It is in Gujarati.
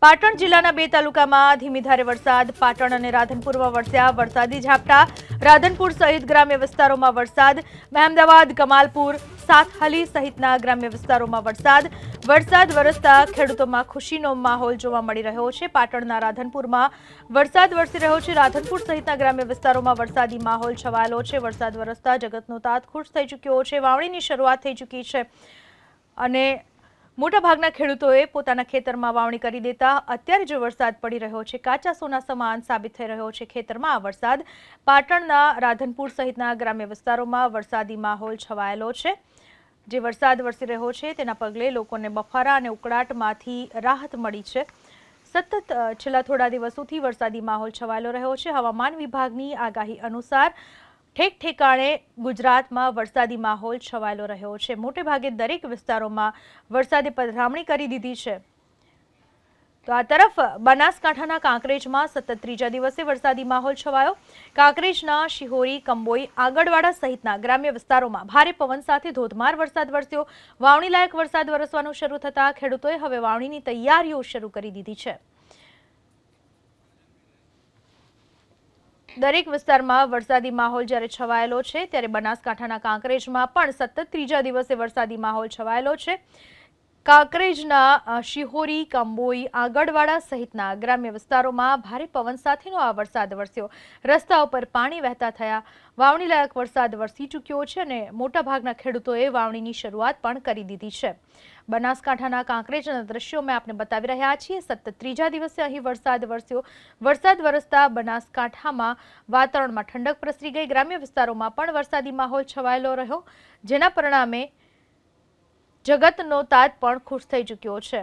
પાટણ જિલ્લાના બે તાલુકામાં ધીમી ધારે વરસાદ. પાટણ અને રાધનપુરમાં વરસ્યા વરસાદી ઝાપટા. રાધનપુર સહિત ગ્રામ્ય વિસ્તારોમાં વરસાદ. મહેમદાવાદ, કમાલપુર, સાતહલી સહિતના ગ્રામ્ય વિસ્તારોમાં વરસાદ વરસતા ખેડૂતોમાં ખુશીનો માહોલ જોવા મળી રહ્યો છે. પાટણના રાધનપુરમાં વરસાદ વરસી રહ્યો છે. રાધનપુર સહિતના ગ્રામ્ય વિસ્તારોમાં વરસાદી માહોલ છવાયેલો છે. વરસાદ વરસતા જગતનો તાત ખુશ થઈ ચૂક્યો છે. વાવણીની શરૂઆત થઈ ચૂકી છે અને મોટાભાગના ખેડૂતોએ પોતાના ખેતરમાં વાવણી કરી દેતા અત્યારે જો વરસાદ પડી રહ્યો છે કાચા સોના સમાન સાબિત થઈ રહ્યો છે ખેતરમાં આ વરસાદ. પાટણના રાધનપુર સહિતના ગ્રામ્ય વિસ્તારોમાં વરસાદી માહોલ છવાયેલો છે. જે વરસાદ વરસી રહ્યો છે તેના પગલે લોકોને બફારા અને ઉકળાટમાંથી રાહત મળી છે. સતત છેલ્લા થોડા દિવસોથી વરસાદી માહોલ છવાયેલો રહ્યો છે. હવામાન વિભાગની આગાહી અનુસાર ઠેક ઠેકાણે ગુજરાતમાં વરસાદી માહોલ છવાયેલો રહ્યો છે. મોટે ભાગે દરેક વિસ્તારોમાં વરસાદે પધરામણી કરી દીધી છે. તો આ તરફ બનાસકાંઠાના કાંકરેજમાં સતત ત્રીજા દિવસે વરસાદી માહોલ છવાયો. કાંકરેજના શિહોરી, કંબોઈ, આગળવાડા સહિતના ગ્રામ્ય વિસ્તારોમાં ભારે પવન સાથે ધોધમાર વરસાદ વરસ્યો. વાવણી લાયક વરસાદ વરસવાનું શરૂ થતાં ખેડૂતોએ હવે વાવણીની તૈયારીઓ શરૂ કરી દીધી છે. દરેક વિસ્તારમાં વરસાદી માહોલ જ્યારે છવાયેલો છે ત્યારે બનાસકાંઠાના કાંકરેજમાં પણ સતત ત્રીજા દિવસે વરસાદી માહોલ છવાયેલો છે. કાંકરેજના શિહોરી, કંબોઈ, આગળવાડા સહિતના ગ્રામ્ય વિસ્તારોમાં ભારે પવન સાથેનો આ વરસાદ વરસ્યો. રસ્તા ઉપર પાણી વહેતા થયા. વાવણી લાયક વરસાદ વરસી ચૂક્યો છે અને મોટાભાગના ખેડૂતોએ વાવણીની શરૂઆત પણ કરી દીધી છે. બનાસકાંઠાના કાંકરેજના દ્રશ્યો મેં આપને બતાવી રહ્યા છીએ. સતત ત્રીજા દિવસે અહીં વરસાદ વરસ્યો. વરસાદ વરસતા બનાસકાંઠામાં વાતાવરણમાં ઠંડક પ્રસરી ગઈ. ગ્રામ્ય વિસ્તારોમાં પણ વરસાદી માહોલ છવાયેલો રહ્યો, જેના પરિણામે જગતનો તાત પણ ખુશ થઈ ચૂક્યો છે.